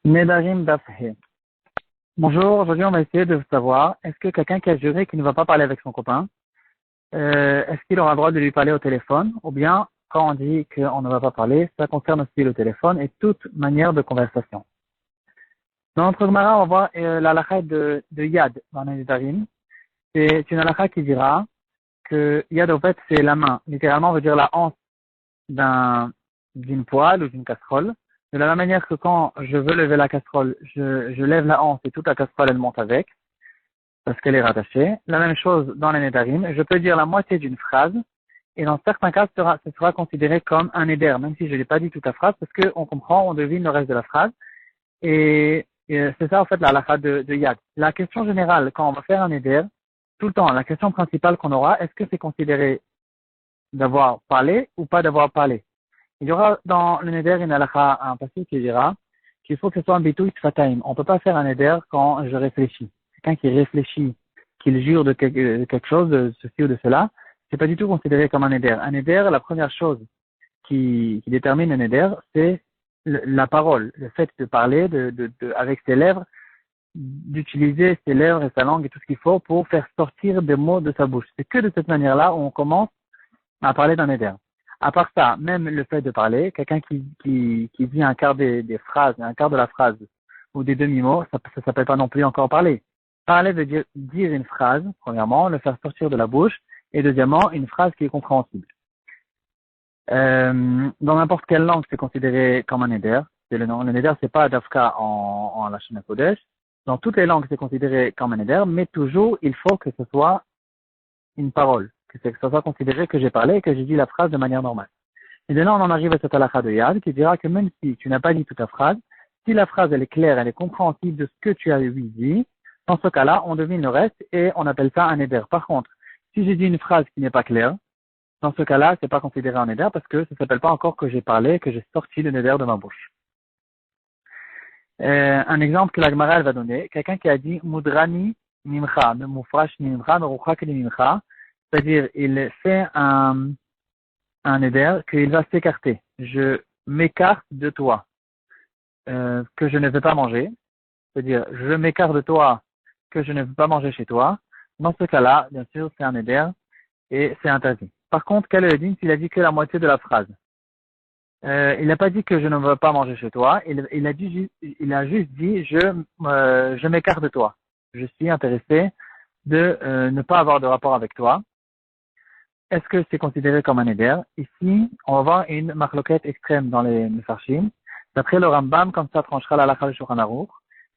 Nedarim Dafhe. Bonjour, aujourd'hui on va essayer de savoir, est-ce que quelqu'un qui a juré qu'il ne va pas parler avec son copain, est-ce qu'il aura le droit de lui parler au téléphone, ou bien quand on dit qu'on ne va pas parler, ça concerne aussi le téléphone et toute manière de conversation. Dans notre Gemara, on va voir la halakha de Yad dans les Nedarim. C'est une halakha qui dira que Yad au fait c'est la main, littéralement on veut dire la hanche d'une poêle ou d'une casserole. De la même manière que quand je veux lever la casserole, je lève la hanche et toute la casserole elle monte avec, parce qu'elle est rattachée. La même chose dans les Nédarim, je peux dire la moitié d'une phrase, et dans certains cas, ce sera considéré comme un éder, même si je n'ai pas dit toute la phrase, parce qu'on comprend, on devine le reste de la phrase. Et c'est ça en fait la halakha de Yad. La question générale, quand on va faire un éder, tout le temps, la question principale qu'on aura, est-ce que c'est considéré d'avoir parlé ou pas d'avoir parlé? Il y aura dans le neder une halakha, un passage qui dira qu'il faut que ce soit un bitouï tfataim. On ne peut pas faire un neder quand je réfléchis. Quelqu'un qui réfléchit, qu'il jure de quelque chose, de ceci ou de cela, c'est pas du tout considéré comme un neder. Un neder, la première chose qui détermine un neder, c'est la parole, le fait de parler avec ses lèvres, d'utiliser ses lèvres et sa langue et tout ce qu'il faut pour faire sortir des mots de sa bouche. C'est que de cette manière-là où on commence à parler d'un éder. À part ça, même le fait de parler, quelqu'un qui dit un quart des phrases, un quart de la phrase, ou des demi-mots, ça s'appelle pas non plus encore parler. Parler veut dire une phrase, premièrement, le faire sortir de la bouche, et deuxièmement, une phrase qui est compréhensible. Dans n'importe quelle langue, c'est considéré comme un éder. Le neder, c'est pas dafka en Lashon Kodesh. Dans toutes les langues, c'est considéré comme un éder, mais toujours, il faut que ce soit une parole, que ça soit considéré que j'ai parlé et que j'ai dit la phrase de manière normale. Et de là, on en arrive à cette halakha de Yad qui dira que même si tu n'as pas dit toute la phrase, si la phrase elle est claire, elle est compréhensible de ce que tu as dit, dans ce cas-là, on devine le reste et on appelle ça un éder. Par contre, si j'ai dit une phrase qui n'est pas claire, dans ce cas-là, c'est pas considéré un éder parce que ça s'appelle pas encore que j'ai parlé, que j'ai sorti le éder de ma bouche. Un exemple que la Gemara elle va donner, quelqu'un qui a dit Mudrani Mimcha, Mufrash Mimcha, Meruchak Mimcha, c'est-à-dire il fait un éder qu'il va s'écarter. Je m'écarte de toi, que je ne veux pas manger. C'est-à-dire, je m'écarte de toi, que je ne veux pas manger chez toi. Dans ce cas-là, bien sûr, c'est un éder et c'est interdit. Par contre, quel est le din s'il a dit que la moitié de la phrase? Il n'a pas dit que je ne veux pas manger chez toi. Il a juste dit je m'écarte de toi. Je suis intéressé de ne pas avoir de rapport avec toi. Est-ce que c'est considéré comme un éder? Ici, on va voir une marloquette extrême dans les Mefarshim. D'après le Rambam, comme ça tranchera la halakha du Shulchan Aruch,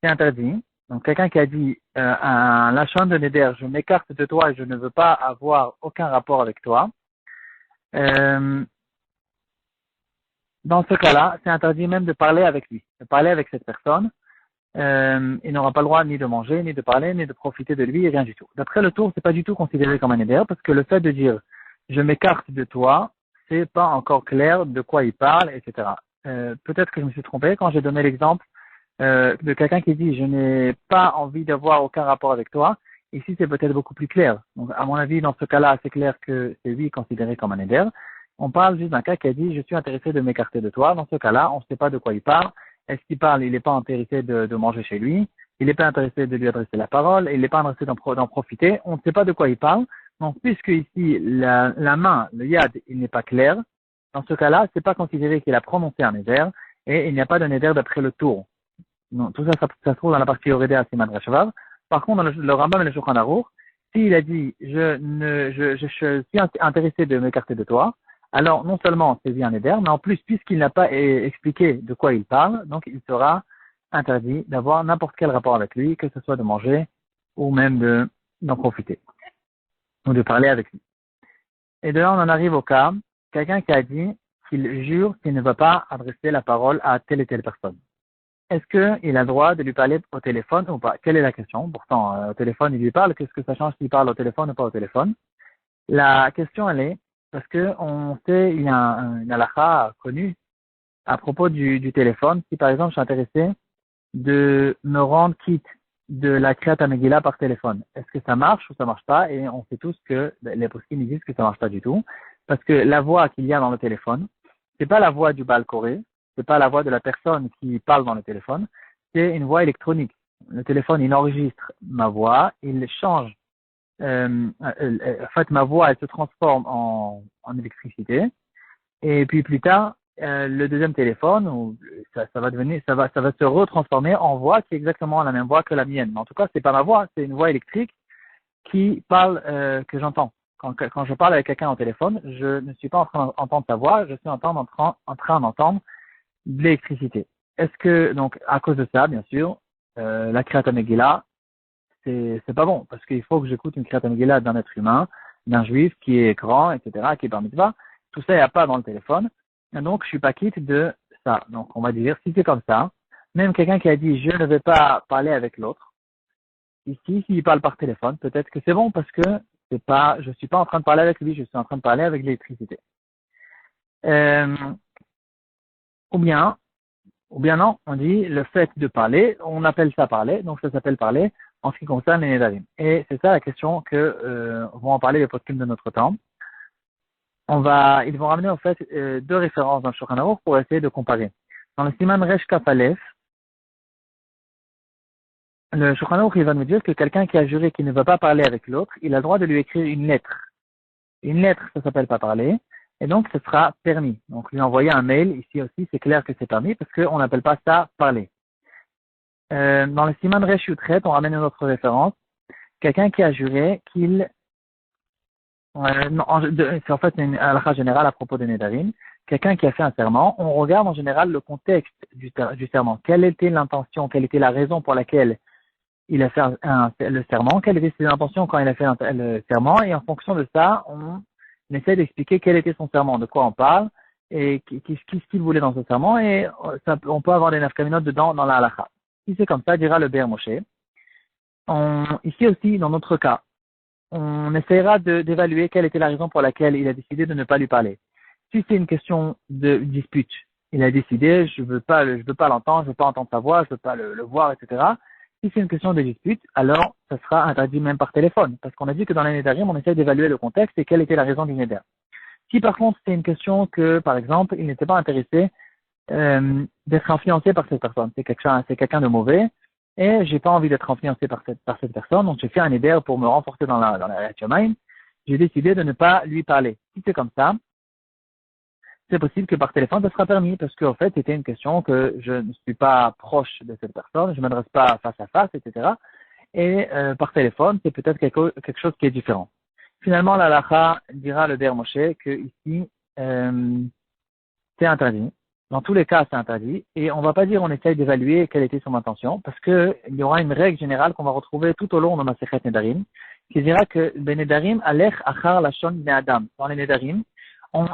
c'est interdit. Donc, quelqu'un qui a dit un lachon de néder, je m'écarte de toi et je ne veux pas avoir aucun rapport avec toi. Dans ce cas-là, c'est interdit même de parler avec lui, de parler avec cette personne. Il n'aura pas le droit ni de manger, ni de parler, ni de profiter de lui, rien du tout. D'après le tour, c'est pas du tout considéré comme un éder parce que le fait de dire je m'écarte de toi, c'est pas encore clair de quoi il parle, etc. Peut-être que je me suis trompé quand j'ai donné l'exemple de quelqu'un qui dit je n'ai pas envie d'avoir aucun rapport avec toi. Ici, c'est peut-être beaucoup plus clair. Donc, à mon avis, dans ce cas-là, c'est clair que c'est lui considéré comme un éder. On parle juste d'un cas qui a dit je suis intéressé de m'écarter de toi. Dans ce cas-là, on ne sait pas de quoi il parle. Est-ce qu'il parle? Il n'est pas intéressé de manger chez lui. Il n'est pas intéressé de lui adresser la parole. Il n'est pas intéressé d'en profiter. On ne sait pas de quoi il parle. Donc, puisque ici, la main, le yad, il n'est pas clair, dans ce cas-là, c'est pas considéré qu'il a prononcé un éder et il n'y a pas d'un éder d'après le tour. Non, tout ça, ça se trouve dans la partie Orédéa Siman Rashavav. Par contre, dans le Rambam et le Shulchan Aruch, s'il a dit je suis intéressé de m'écarter de toi, alors non seulement c'est bien éder, mais en plus, puisqu'il n'a pas expliqué de quoi il parle, donc il sera interdit d'avoir n'importe quel rapport avec lui, que ce soit de manger ou même d'en profiter, ou de parler avec lui. Et de là, on en arrive au cas, quelqu'un qui a dit qu'il jure qu'il ne va pas adresser la parole à telle et telle personne. Est-ce qu'il a le droit de lui parler au téléphone ou pas? Quelle est la question? Pourtant, au téléphone, il lui parle. Qu'est-ce que ça change s'il parle au téléphone ou pas au téléphone? La question, elle est, parce que on sait, il y a une halakha connue à propos du téléphone. Si par exemple, je suis intéressé de me rendre quitte de la Kriyat Megillah par téléphone, est-ce que ça marche ou ça marche pas? Et on sait tous que les poskim disent que ça marche pas du tout, parce que la voix qu'il y a dans le téléphone, c'est pas la voix du Baal Koré, c'est pas la voix de la personne qui parle dans le téléphone, c'est une voix électronique. Le téléphone, il enregistre ma voix, il change. En fait, ma voix, elle se transforme en électricité. Et puis plus tard, le deuxième téléphone, ça va devenir, ça va se retransformer en voix qui est exactement la même voix que la mienne. Mais en tout cas, c'est pas ma voix, c'est une voix électrique qui parle, que j'entends. Quand je parle avec quelqu'un au téléphone, je ne suis pas en train d'entendre sa voix, je suis en train d'entendre de l'électricité. Est-ce que, donc, à cause de ça, bien sûr, la Kriyat Megillah, c'est pas bon, parce qu'il faut que j'écoute une Kriyat Megillah d'un être humain, d'un juif qui est grand, etc., qui est par mitzvah. Tout ça, il n'y a pas dans le téléphone. Et donc, je suis pas quitte de ça. Donc, on va dire, si c'est comme ça, même quelqu'un qui a dit, je ne vais pas parler avec l'autre, ici, s'il parle par téléphone, peut-être que c'est bon, parce que je suis pas en train de parler avec lui, je suis en train de parler avec l'électricité. Euh, ou bien non, on dit le fait de parler, on appelle ça parler, donc ça s'appelle parler en ce qui concerne les Nédarim. Et c'est ça la question que vont en parler les poskim de notre temps. Ils vont ramener en fait deux références dans le Shulchan Aruch pour essayer de comparer. Dans le Siman Resh Kaf Aleph, le Shulchan Aruch il va nous dire que quelqu'un qui a juré qu'il ne va pas parler avec l'autre, il a le droit de lui écrire une lettre. Une lettre, ça s'appelle pas parler. Et donc, ce sera permis. Donc, lui envoyer un mail, ici aussi, c'est clair que c'est permis parce qu'on n'appelle pas ça parler. Dans le Siman Resh Yutret, on ramène une autre référence. Quelqu'un qui a juré qu'il, c'est en fait une halakha générale à propos des Nédarim. Quelqu'un qui a fait un serment, on regarde en général le contexte du serment. Quelle était l'intention, quelle était la raison pour laquelle il a fait le serment, quelles étaient ses intentions quand il a fait le serment, et en fonction de ça, on essaie d'expliquer quel était son serment, de quoi on parle, et qu'est-ce qu'il voulait dans ce serment, et on peut avoir des nafkaminot dedans dans la halakha. Si c'est comme ça, dira le Ber Moshe. Ici aussi, dans notre cas, on essaiera d'évaluer quelle était la raison pour laquelle il a décidé de ne pas lui parler. Si c'est une question de dispute, il a décidé, je veux pas l'entendre, je veux pas entendre sa voix, je veux pas le voir, etc. Si c'est une question de dispute, alors ça sera interdit même par téléphone, parce qu'on a dit que dans les Nédarim, on essaie d'évaluer le contexte et quelle était la raison du Néder. Si par contre c'est une question que, par exemple, il n'était pas intéressé d'être influencé par cette personne, c'est quelqu'un de mauvais, et j'ai pas envie d'être influencé par cette personne, donc j'ai fait un Néder pour me renforcer dans la Yom, j'ai décidé de ne pas lui parler. Si c'est comme ça, c'est possible que par téléphone, ça sera permis, parce qu'en fait, c'était une question que je ne suis pas proche de cette personne, je ne m'adresse pas face à face, etc. Et par téléphone, c'est peut-être quelque chose qui est différent. Finalement, la halakha dira le Der Moshe que ici, c'est interdit. Dans tous les cas, c'est interdit. Et on ne va pas dire on essaye d'évaluer quelle était son intention, parce qu'il y aura une règle générale qu'on va retrouver tout au long de Masechet Nedarim, qui dira que Ben Nedarim alech achar lashon bnei adam. Dans les Nedarim, on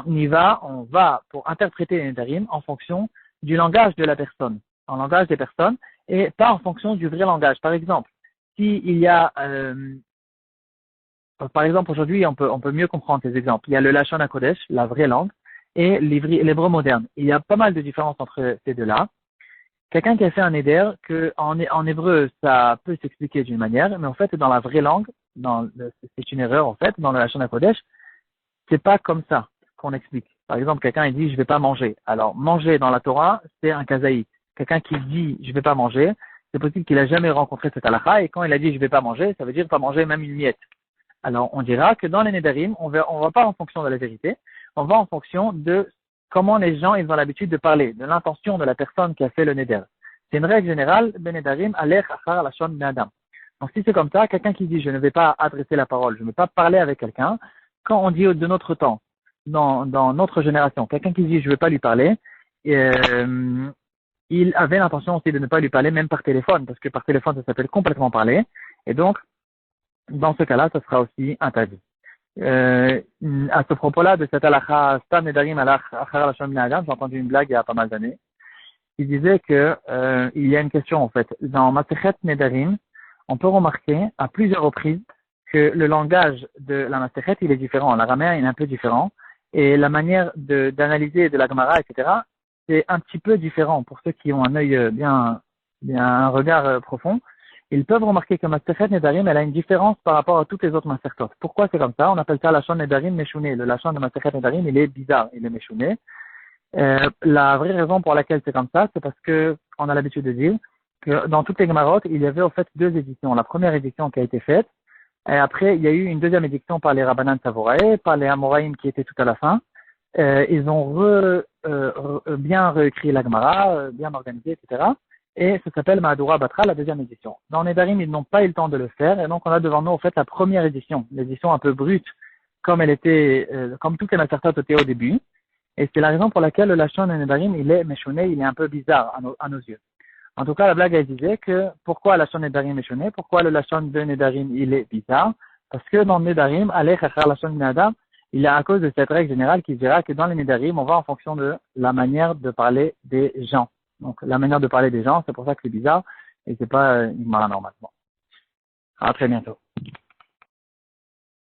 va pour interpréter les Nédarim en fonction du langage de la personne, en langage des personnes, et pas en fonction du vrai langage. Par exemple, s'il y a, par exemple, aujourd'hui, on peut mieux comprendre ces exemples. Il y a le Lashon HaKodesh, la vraie langue, et l'hébreu moderne. Il y a pas mal de différences entre ces deux-là. Quelqu'un qui a fait un éder, que en hébreu, ça peut s'expliquer d'une manière, mais en fait, dans la vraie langue, c'est une erreur, en fait, dans le Lashon HaKodesh, c'est pas comme ça qu'on explique. Par exemple, quelqu'un il dit je vais pas manger. Alors manger dans la Torah, c'est un kazaït. Quelqu'un qui dit je vais pas manger, c'est possible qu'il a jamais rencontré cette halakha et quand il a dit je vais pas manger, ça veut dire pas manger même une miette. Alors on dira que dans les Nédarim, on va pas en fonction de la vérité, on va en fonction de comment les gens ils ont l'habitude de parler, de l'intention de la personne qui a fait le Néder. C'est une règle générale, Ben Nédarim alech achar lashon bnei adam. Donc si c'est comme ça, quelqu'un qui dit je ne vais pas adresser la parole, je ne vais pas parler avec quelqu'un, quand on dit de notre temps, dans notre génération, quelqu'un qui dit je ne vais pas lui parler, il avait l'intention aussi de ne pas lui parler même par téléphone, parce que par téléphone ça s'appelle complètement parler, et donc dans ce cas-là, ça sera aussi interdit. À ce propos-là, de cette halakha, Stam Nedarim alach achar lashon bnei adam, j'ai entendu une blague il y a pas mal d'années, qui disait que il y a une question en fait. Dans Masechet Nedarim, on peut remarquer à plusieurs reprises que le langage de la Masechet, il est différent. L'araméen, il est un peu différent. Et la manière d'analyser de la Gemara, etc., c'est un petit peu différent. Pour ceux qui ont un œil bien un regard profond, ils peuvent remarquer que Masechet Nedarim, elle a une différence par rapport à toutes les autres Masechetot. Pourquoi c'est comme ça? On appelle ça Lashon Nedarim Meshouné. Le Lashon de Masechet Nedarim, il est bizarre, il est Meshouné. La vraie raison pour laquelle c'est comme ça, c'est parce que on a l'habitude de dire que dans toutes les Gemarot, il y avait au fait deux éditions. La première édition qui a été faite, et après, il y a eu une deuxième édition par les Rabbanan Savorae, par les Amoraïm qui étaient tout à la fin. Ils ont bien réécrit la Gemara, bien organisé, etc. Et ça s'appelle Mahadura Batra, la deuxième édition. Dans Nedarim, ils n'ont pas eu le temps de le faire, et donc on a devant nous, en fait, la première édition, l'édition un peu brute, comme elle était, comme toutes les Masertot étaient au début. Et c'est la raison pour laquelle le Lachon de Nedarim, il est méchonné, il est un peu bizarre à nos yeux. En tout cas, la blague, elle disait que pourquoi le Lachon Nedarim est méchonné, pourquoi le Lachon de Nedarim, il est bizarre, parce que dans Nedarim, Alech Achar Lachon Nedam, il y a à cause de cette règle générale qui dira que dans les Nedarim, on va en fonction de la manière de parler des gens. Donc, la manière de parler des gens, c'est pour ça que c'est bizarre, et c'est pas une mara normalement. À très bientôt.